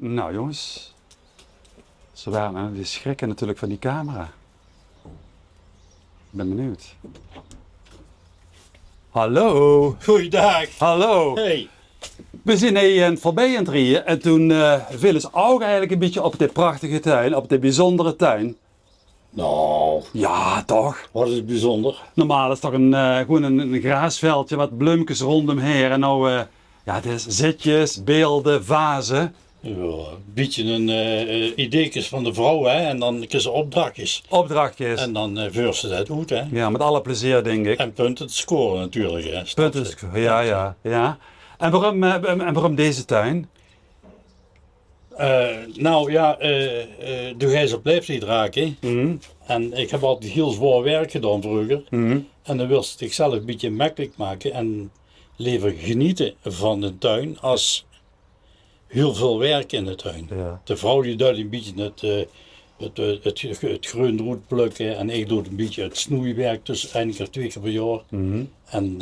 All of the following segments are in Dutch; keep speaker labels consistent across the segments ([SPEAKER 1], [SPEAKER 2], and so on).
[SPEAKER 1] Nou jongens, ze waren aan het schrikken natuurlijk van die camera. Ik ben benieuwd. Hallo.
[SPEAKER 2] Goeiedag.
[SPEAKER 1] Hallo.
[SPEAKER 2] Hey.
[SPEAKER 1] We zijn hier voorbij aan het rijden en toen viel ons oog eigenlijk een beetje op dit prachtige tuin, op dit bijzondere tuin.
[SPEAKER 2] Nou,
[SPEAKER 1] Ja, toch?
[SPEAKER 2] wat is bijzonder?
[SPEAKER 1] Normaal is het toch gewoon een graasveldje, wat bloemkes rondomheen en nou, ja, het is zitjes, beelden, vazen.
[SPEAKER 2] Ja, een beetje een ideekjes van de vrouw, hè, en dan kiezen opdrachtjes.
[SPEAKER 1] Opdrachtjes.
[SPEAKER 2] En dan vuur ze dat uit, hè.
[SPEAKER 1] Ja, met alle plezier denk ik.
[SPEAKER 2] En punten te scoren natuurlijk, hè.
[SPEAKER 1] Punten, ja. En waarom deze tuin?
[SPEAKER 2] Nou ja, doe jij ze op leeftijd raken. En ik heb altijd heel zwaar werk gedaan vroeger. En dan wil ze zichzelf een beetje makkelijk maken en liever genieten van de tuin als heel veel werk in de tuin.
[SPEAKER 1] Ja.
[SPEAKER 2] De vrouw die doet een beetje het groenroet plukken en ik doe een beetje het snoeiwerk tussen 1 keer 2 keer per jaar. En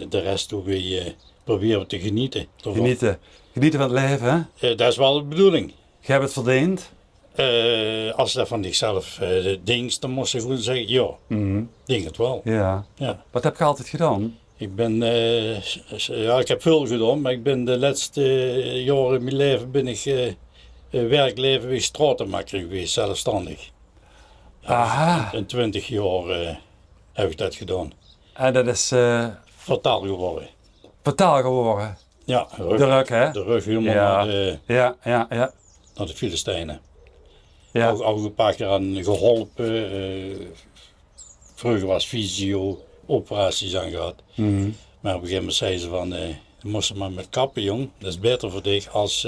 [SPEAKER 2] de rest doen we proberen te genieten.
[SPEAKER 1] Genieten van het leven, hè?
[SPEAKER 2] Dat is wel de bedoeling.
[SPEAKER 1] Je hebt het verdiend.
[SPEAKER 2] Als dat van zichzelf denkt, dan moest je goed zeggen, ja, denk het wel.
[SPEAKER 1] Ja.
[SPEAKER 2] Ja.
[SPEAKER 1] Wat heb je altijd gedaan?
[SPEAKER 2] Ik ben, ja, ik heb veel gedaan, maar ik ben de laatste jaren in mijn leven ben ik werkleven weer stratenmaker geweest, zelfstandig.
[SPEAKER 1] Aha.
[SPEAKER 2] In 20 jaar heb ik dat gedaan.
[SPEAKER 1] En dat is
[SPEAKER 2] Fataal geworden.
[SPEAKER 1] fataal geworden.
[SPEAKER 2] Ja,
[SPEAKER 1] De rug, hè?
[SPEAKER 2] de rug helemaal
[SPEAKER 1] Ja.
[SPEAKER 2] naar
[SPEAKER 1] Ja.
[SPEAKER 2] de Filistijnen.
[SPEAKER 1] Ja.
[SPEAKER 2] Ook een paar keer aan geholpen. Vroeger was fysio, operaties aan gehad. Maar op een gegeven moment zeiden ze van, je moest maar met kappen, jong. Dat is beter voor dich als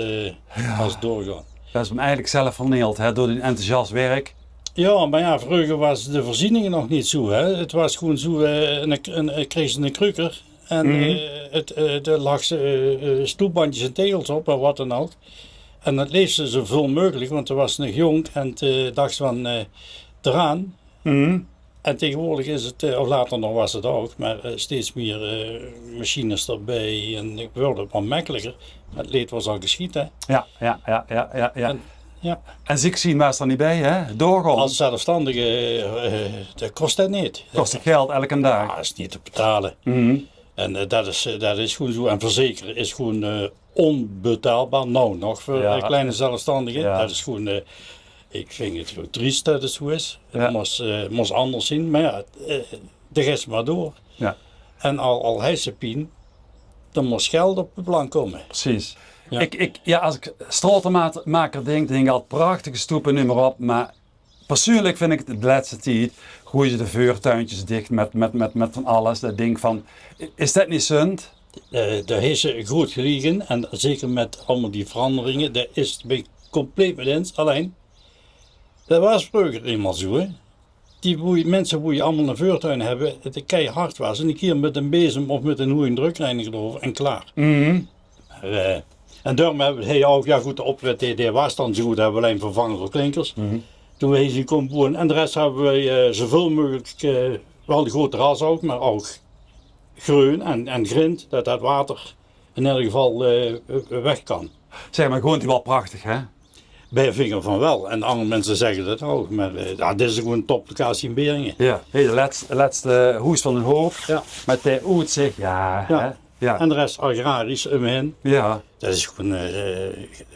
[SPEAKER 2] doorgaan.
[SPEAKER 1] Dat is hem eigenlijk zelf vernield, hè? Door die enthousiast werk.
[SPEAKER 2] Ja, maar ja, vroeger was de voorzieningen nog niet zo. Hè. Het was gewoon zo, kreeg ze een krukker. En er lag stoepbandjes en tegels op en wat dan ook. En dat leefde ze zoveel mogelijk, want er was nog jong en dacht van eraan. En tegenwoordig is het, of later nog was het ook, maar steeds meer machines erbij en ik wilde het wel makkelijker. Maar het leed was al geschied, hè.
[SPEAKER 1] Ja.
[SPEAKER 2] En, ja.
[SPEAKER 1] En ziek zien was er niet bij, hè? Doorgaan.
[SPEAKER 2] Als zelfstandige, dat kost dat niet.
[SPEAKER 1] Kost het geld elke dag.
[SPEAKER 2] Dat is niet te betalen. En dat is gewoon zo. En verzekeren is gewoon onbetaalbaar. Nou, nog voor kleine zelfstandigen.
[SPEAKER 1] Ja.
[SPEAKER 2] Dat is gewoon, ik vind het zo triest dat het zo is.
[SPEAKER 1] Ja.
[SPEAKER 2] Het moest anders zien, maar ja, de rest maar door.
[SPEAKER 1] Ja,
[SPEAKER 2] En al hij ze pien, dan moest geld op de plank komen.
[SPEAKER 1] precies.
[SPEAKER 2] Ja.
[SPEAKER 1] Als ik stratenmaker denk ik altijd prachtige stoepen, noem maar op. Maar persoonlijk vind ik het de laatste tijd, groeien de vuurtuintjes dicht met van alles. Dat denk van, is dat niet zund?
[SPEAKER 2] Daar is ze goed gelegen en zeker met allemaal die veranderingen, daar ben ik compleet mee eens. Alleen, dat was vroeger eenmaal zo, hè. Mensen die allemaal een vuurtuin hebben, het keihard was. En een keer met een bezem of met een hoeing drukreiniger erover en klaar. En daarom hebben we ook, ja goed, de opwet die was dan zo goed, hebben we alleen vervangen door klinkers. Toen we hier komen wonen. En de rest hebben we zoveel mogelijk, wel de grote ras ook, maar ook groen en grind, dat het water in ieder geval weg kan.
[SPEAKER 1] Zeg maar, gewoon die wel prachtig, hè?
[SPEAKER 2] Bij vinger van wel. En andere mensen zeggen dat ook. Maar dit is gewoon een toplocatie in Beringen.
[SPEAKER 1] Ja. Hey, de laatste hoes van een hoofd.
[SPEAKER 2] Ja.
[SPEAKER 1] Met de uitzicht, ja.
[SPEAKER 2] Ja.
[SPEAKER 1] Hè? Ja.
[SPEAKER 2] En de rest agrarisch omheen.
[SPEAKER 1] Ja.
[SPEAKER 2] Dat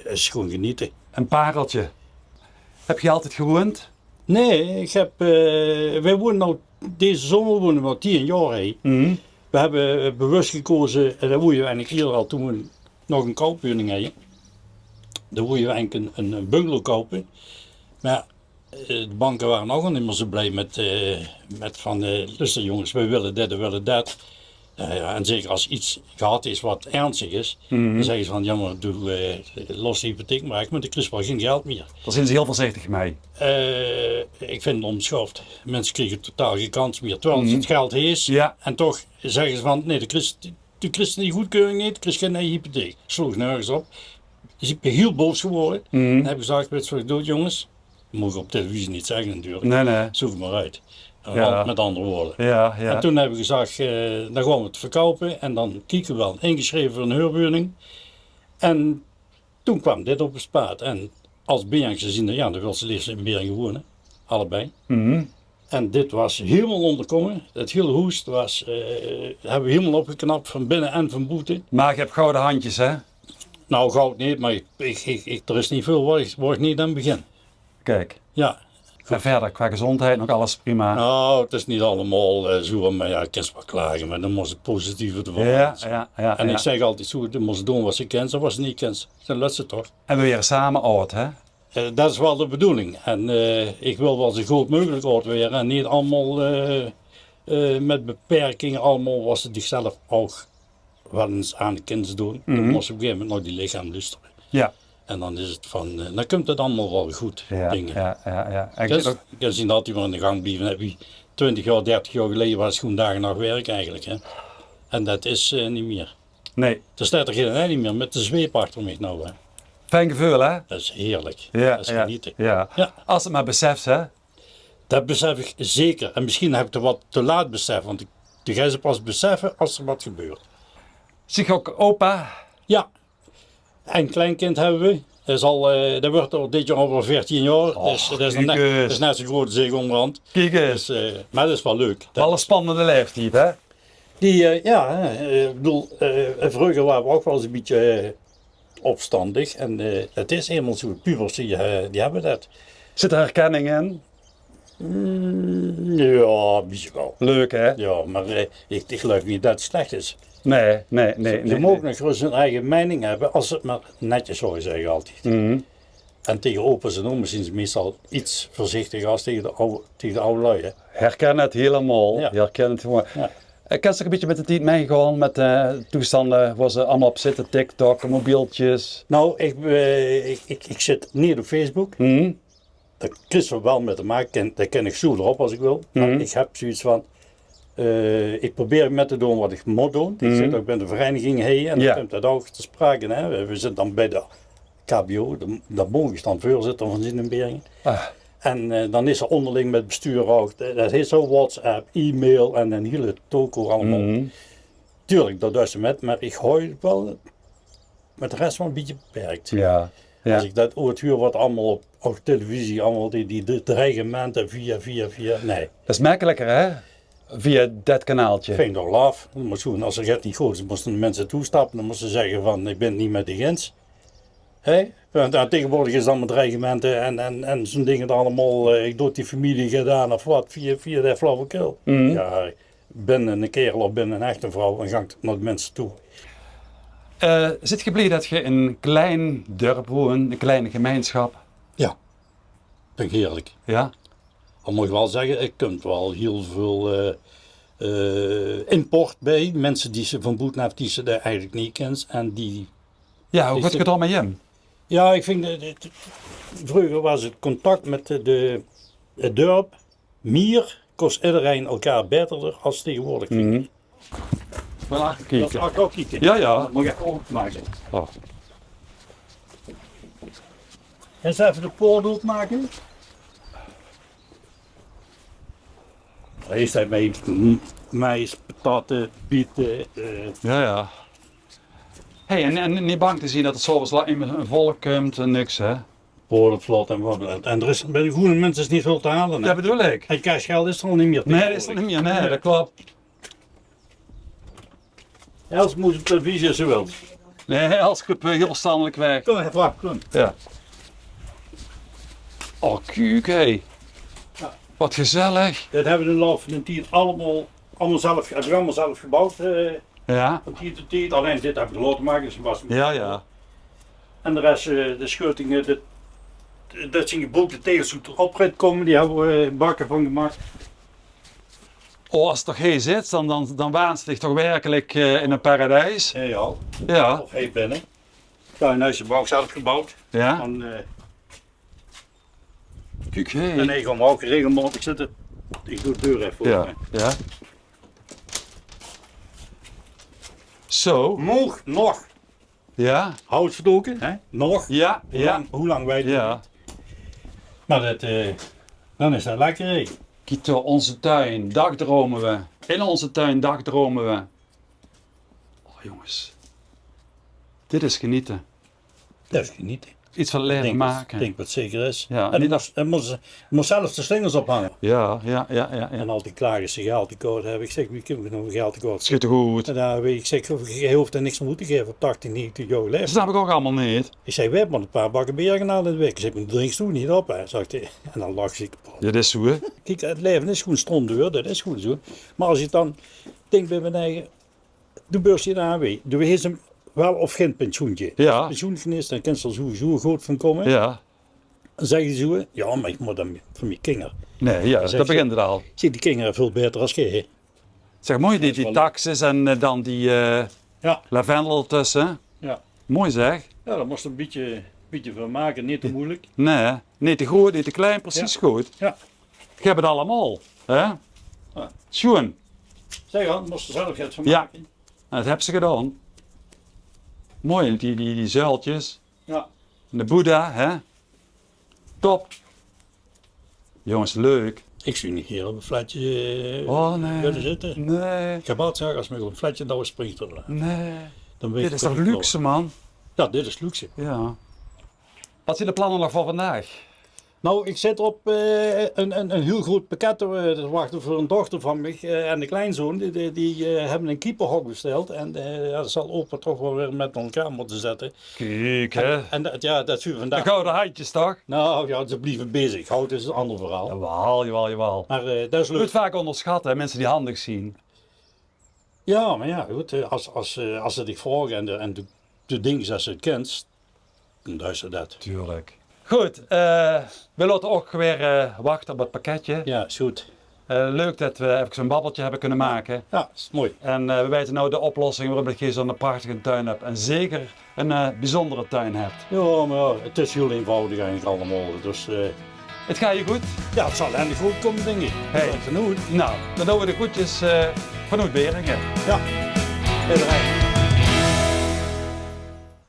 [SPEAKER 2] is gewoon genieten.
[SPEAKER 1] Een pareltje. Heb je altijd gewoond?
[SPEAKER 2] Nee, wij wonen nou, deze zomer wonen we al 10 jaar. Hè. We hebben bewust gekozen, en dat woeien we eigenlijk eerder al toen we nog een koopwoning hadden. Dan woeien we eigenlijk een bungalow kopen. Maar de banken waren ook al niet meer zo blij met van, luister jongens, we willen dit, we willen dat. En zeker als iets gehad is wat ernstig is, dan zeggen ze van, ja maar los de hypotheek maar ik krijg wel geen geld meer.
[SPEAKER 1] Daar zijn ze heel voorzichtig mee.
[SPEAKER 2] Ik vind het onbeschoft. Mensen krijgen totaal geen kans meer. Terwijl het geld is en toch zeggen ze van, nee, de krijgt die goedkeuring niet, de krijgt geen hypotheek. Sloeg nergens op. Dus ik ben heel boos geworden. En heb ik gezegd, weet je wat ik doe jongens? Dat moet ik op televisie niet zeggen natuurlijk.
[SPEAKER 1] Nee.
[SPEAKER 2] Zoek het maar uit.
[SPEAKER 1] Ja.
[SPEAKER 2] Met andere woorden.
[SPEAKER 1] Ja.
[SPEAKER 2] En toen hebben we gezegd, dan gaan we het verkopen en dan kijken we wel ingeschreven voor een huurwoning. En toen kwam dit op het spaat. En als Beringse zien, ja, dan wil ze eerst in Beringen wonen. Allebei.
[SPEAKER 1] Mhm.
[SPEAKER 2] En dit was helemaal onderkomen. Het hele hoest was, hebben we helemaal opgeknapt van binnen en van buiten.
[SPEAKER 1] Maar je hebt gouden handjes, hè?
[SPEAKER 2] Nou, goud niet, maar er is niet veel waar ik niet aan begin.
[SPEAKER 1] Kijk.
[SPEAKER 2] Ja.
[SPEAKER 1] En verder, qua gezondheid nog alles prima.
[SPEAKER 2] Nou, het is niet allemaal zo, maar ja, ik kan wel klagen, maar dan moest het positieve ervan.
[SPEAKER 1] Ja.
[SPEAKER 2] En ik zeg altijd zo, je moest doen wat ze kent, en wat ze niet kent. Dan lukt ze toch.
[SPEAKER 1] En we weer samen oud, hè?
[SPEAKER 2] Dat is wel de bedoeling. En ik wil wel zo goed mogelijk oud weer. En niet allemaal met beperkingen, allemaal wat ze zichzelf ook wel eens aan de kinderen doen. Dan moest op een gegeven moment nog die lichaam luisteren.
[SPEAKER 1] Ja.
[SPEAKER 2] En dan is het van, dan komt het allemaal wel goed, dingen.
[SPEAKER 1] Ja. En
[SPEAKER 2] Dus, ik kan zien dat hij maar in de gang blijven. Heb je 20 jaar, 30 jaar geleden was het gewoon dag en nacht werk eigenlijk. Hè? En dat is niet meer.
[SPEAKER 1] nee,
[SPEAKER 2] Er staat er geen niet meer met de zweep achter me nou. Hè?
[SPEAKER 1] fijn gevoel, hè?
[SPEAKER 2] Dat is heerlijk.
[SPEAKER 1] Ja,
[SPEAKER 2] Dat is genieten.
[SPEAKER 1] ja.
[SPEAKER 2] Ja.
[SPEAKER 1] Als het maar beseft, hè?
[SPEAKER 2] Dat besef ik zeker. En misschien heb ik het wat te laat beseft. Want je gaat ze pas beseffen als er wat gebeurt.
[SPEAKER 1] Zie je ook opa?
[SPEAKER 2] Ja. En kleinkind hebben we. Dat wordt al dit jaar over 14 jaar. Dus dat is,
[SPEAKER 1] kijk eens.
[SPEAKER 2] dat is net zo groot als ik onderhand.
[SPEAKER 1] Kijk eens.
[SPEAKER 2] Dus, maar dat is wel leuk.
[SPEAKER 1] Alle spannende leeftijd, hè?
[SPEAKER 2] Ik bedoel, vroeger waren we ook wel eens een beetje opstandig. En het is helemaal zo. Pubers die hebben dat.
[SPEAKER 1] Zit er herkenning in?
[SPEAKER 2] Ja, een beetje wel.
[SPEAKER 1] Leuk, hè?
[SPEAKER 2] Ja, maar ik geloof niet dat het slecht is.
[SPEAKER 1] Nee.
[SPEAKER 2] Ze mogen nog gerust hun eigen mening hebben, als het maar netjes zou zeggen altijd.
[SPEAKER 1] Mhm.
[SPEAKER 2] En tegen opa's en oma's zijn ze meestal iets voorzichtiger als tegen de oude lui. Hè.
[SPEAKER 1] Herken het helemaal.
[SPEAKER 2] Ja.
[SPEAKER 1] Herken het helemaal.
[SPEAKER 2] Ja.
[SPEAKER 1] Ik heb een beetje met de tijd meegegaan met toestanden waar ze allemaal op zitten. TikTok, mobieltjes.
[SPEAKER 2] Nou, ik zit niet op Facebook.
[SPEAKER 1] Mhm.
[SPEAKER 2] Daar is er wel mee te maken, daar ken ik zo erop als ik wil. Maar ik heb zoiets van, ik probeer met te doen wat ik moet doen. Ik zit ook bij de vereniging heen en dan
[SPEAKER 1] Ja.
[SPEAKER 2] komt dat ook te sprake. Hè. We zitten dan bij de KBO, daar mogen dan voorzitter van Zinnenbergen.
[SPEAKER 1] Ah.
[SPEAKER 2] En dan is er onderling met bestuur ook, dat is zo WhatsApp, e-mail en een hele toko allemaal. Tuurlijk, dat doet ze met, maar ik hoor het wel met de rest wel een beetje beperkt.
[SPEAKER 1] Ja.
[SPEAKER 2] Als ik dat ooit huur wat allemaal op televisie, allemaal die dreigementen via, nee.
[SPEAKER 1] Dat is makkelijker, hè? Via dat kanaaltje.
[SPEAKER 2] Vind ik nog laf. Maar zo, als er het niet goed is, dan moesten de mensen toestappen, dan moesten ze zeggen van, ik ben het niet met de grens. Want tegenwoordig is dan met dreigementen en zo'n dingen allemaal, ik doe die familie gedaan of wat, via de flauwekul. Ja, binnen een kerel of binnen een echte vrouw, dan ga ik naar de mensen toe.
[SPEAKER 1] Zit je blij dat je in een klein dorp woont, een kleine gemeenschap?
[SPEAKER 2] Ja, vind ik heerlijk.
[SPEAKER 1] Ja?
[SPEAKER 2] Al moet ik wel zeggen, er komt wel heel veel import bij. Mensen die ze van boet naar die ze daar eigenlijk niet kent. En die,
[SPEAKER 1] Ja, hoe gaat het dan met hem?
[SPEAKER 2] ja, ik vind, vroeger was het contact met het dorp meer, kost iedereen elkaar beter als tegenwoordig. Vind ik. Dat is ook kijken.
[SPEAKER 1] Ja.
[SPEAKER 2] Dat moet ik even opmaken.
[SPEAKER 1] Oh.
[SPEAKER 2] Eens even de poort opmaken. Eerst heb je mais, pataten, bieten.
[SPEAKER 1] Ja. Hey, en niet bang te zien dat het zo was in een volk komt en niks, hè?
[SPEAKER 2] Poortvlot en wat. En er is bij de groene mensen is niet veel te halen. Hè?
[SPEAKER 1] Dat bedoel ik.
[SPEAKER 2] En cashgeld is er al niet meer.
[SPEAKER 1] Nee, dat is er niet meer. Nee, dat klopt.
[SPEAKER 2] Els moet op televisie als ze wil.
[SPEAKER 1] Nee, als ik op heel standelijk weg.
[SPEAKER 2] Kom even af, kom.
[SPEAKER 1] Ja. Oh, kijk, hé.
[SPEAKER 2] Ja.
[SPEAKER 1] Wat gezellig.
[SPEAKER 2] Dat hebben we in de loop van de tijd allemaal zelf, hebben we allemaal zelf gebouwd.
[SPEAKER 1] Ja.
[SPEAKER 2] Van tijd tot tijd. Alleen dit hebben we laten maken. Dus was
[SPEAKER 1] Ja.
[SPEAKER 2] En de rest, de schutingen, dat zijn geboekte tegels die erop komen, die hebben we bakken van gemaakt.
[SPEAKER 1] Oh, als het toch geen zit, dan waant het zich toch werkelijk in een paradijs.
[SPEAKER 2] Ja.
[SPEAKER 1] Ja.
[SPEAKER 2] Of heet binnen. Tuinhuisje bouw zelf gebouwd.
[SPEAKER 1] Ja.
[SPEAKER 2] En,
[SPEAKER 1] Kijk,
[SPEAKER 2] en
[SPEAKER 1] hé.
[SPEAKER 2] ik ga ook regelmatig zitten. Ik doe de deur even open.
[SPEAKER 1] Ja. Zo.
[SPEAKER 2] Nog
[SPEAKER 1] Ja.
[SPEAKER 2] hout verdoken, hè? Nog.
[SPEAKER 1] Ja.
[SPEAKER 2] Hoe lang weet ik
[SPEAKER 1] Ja.
[SPEAKER 2] niet. Maar dan is dat lekker. Hè?
[SPEAKER 1] Kijk door onze tuin, dagdromen we. In onze tuin dagdromen we. Oh jongens. Dit is genieten.
[SPEAKER 2] Dat is niet.
[SPEAKER 1] Iets van leren maken.
[SPEAKER 2] Ik denk wat zeker is.
[SPEAKER 1] Ja,
[SPEAKER 2] en
[SPEAKER 1] niet
[SPEAKER 2] je moest zelfs de slingers ophangen.
[SPEAKER 1] Ja.
[SPEAKER 2] En altijd klagen ze geld te kort hebben. Ik zeg, wie kunnen we nog geld te kort?
[SPEAKER 1] Schiet goed.
[SPEAKER 2] En daar weet ik, zeg, je hoeft er niks voor moeten geven op 80, 90 euro
[SPEAKER 1] Dat
[SPEAKER 2] leven.
[SPEAKER 1] snap ik ook allemaal niet.
[SPEAKER 2] Ik zei, we hebben maar een paar bakken bier gedaan in de week. Ik zeg, drinkst toen niet op, hè. Zegt hij. En dan lag ik.
[SPEAKER 1] Dit is zo, hè?
[SPEAKER 2] Kijk, het leven is gewoon stroomduur, dat is goed zo. Maar als je dan denkt bij mijn eigen, doe beurs je de ANW. Doe je hem wel of geen pensioentje.
[SPEAKER 1] Ja.
[SPEAKER 2] Pensioen is, dan kan je er sowieso goed van komen.
[SPEAKER 1] Ja.
[SPEAKER 2] Dan zeg je zo, ja, maar ik moet dan voor mijn kinderen.
[SPEAKER 1] Nee, ja,
[SPEAKER 2] zeg
[SPEAKER 1] dat
[SPEAKER 2] je-
[SPEAKER 1] begint het al.
[SPEAKER 2] Zie, die kinderen veel beter als jij.
[SPEAKER 1] Zeg, mooi
[SPEAKER 2] Dat is
[SPEAKER 1] die
[SPEAKER 2] wel-
[SPEAKER 1] taxes en dan die
[SPEAKER 2] Ja.
[SPEAKER 1] lavendel ertussen.
[SPEAKER 2] Ja.
[SPEAKER 1] Mooi zeg.
[SPEAKER 2] Ja, daar moest een beetje van maken, niet te moeilijk.
[SPEAKER 1] Nee, niet te groot, niet te klein, precies goed.
[SPEAKER 2] Ja.
[SPEAKER 1] Ik heb het allemaal. Hè?
[SPEAKER 2] Ja.
[SPEAKER 1] Schoen.
[SPEAKER 2] Zeg dan, moest er zelf iets van
[SPEAKER 1] Ja.
[SPEAKER 2] maken.
[SPEAKER 1] Dat hebben ze gedaan. Mooi, die zuiltjes.
[SPEAKER 2] Ja.
[SPEAKER 1] En de Boeddha, hè? Top. Jongens, leuk.
[SPEAKER 2] Ik zie niet hier op een flatje
[SPEAKER 1] Oh nee.
[SPEAKER 2] willen zitten.
[SPEAKER 1] Nee,
[SPEAKER 2] Ik heb altijd zeggen, als we op een flatje nou springt er.
[SPEAKER 1] nee.
[SPEAKER 2] Dan weet
[SPEAKER 1] Dit
[SPEAKER 2] ik
[SPEAKER 1] is
[SPEAKER 2] dat
[SPEAKER 1] toch
[SPEAKER 2] ik
[SPEAKER 1] luxe, man?
[SPEAKER 2] Ja, dit is luxe.
[SPEAKER 1] Ja. Wat zijn de plannen nog voor vandaag?
[SPEAKER 2] Nou, ik zit op een heel groot pakket te wachten voor een dochter van mij en de kleinzoon. Die hebben een keeperhok besteld. En dat zal opa toch wel weer met elkaar moeten zetten.
[SPEAKER 1] Kijk, hè.
[SPEAKER 2] En dat is voor
[SPEAKER 1] De
[SPEAKER 2] vandaag.
[SPEAKER 1] gouden handjes, toch?
[SPEAKER 2] Nou ja, ze blijven bezig. Hout is een ander verhaal.
[SPEAKER 1] Jawel.
[SPEAKER 2] Maar dat is
[SPEAKER 1] Je moet
[SPEAKER 2] leuk.
[SPEAKER 1] vaak onderschatten, hè, mensen die handig zien.
[SPEAKER 2] Ja, maar ja, goed. Als ze dich vragen en de dingen zoals ze het kent, dan is het dat.
[SPEAKER 1] Tuurlijk. Goed, we laten ook weer wachten op het pakketje.
[SPEAKER 2] Ja, is goed.
[SPEAKER 1] Leuk dat we even zo'n babbeltje hebben kunnen maken.
[SPEAKER 2] Ja, is mooi.
[SPEAKER 1] En we weten nou de oplossing waarom je zo'n prachtige tuin hebt. En zeker een bijzondere tuin hebt.
[SPEAKER 2] Ja, maar ja, het is heel eenvoudig eigenlijk allemaal. Dus
[SPEAKER 1] Het gaat je goed?
[SPEAKER 2] ja, het zal eindelijk goed komen, denk ik.
[SPEAKER 1] Hey.
[SPEAKER 2] Genoeg.
[SPEAKER 1] Nou, dan doen we de groetjes vanuit Beringen.
[SPEAKER 2] Ja, iedereen.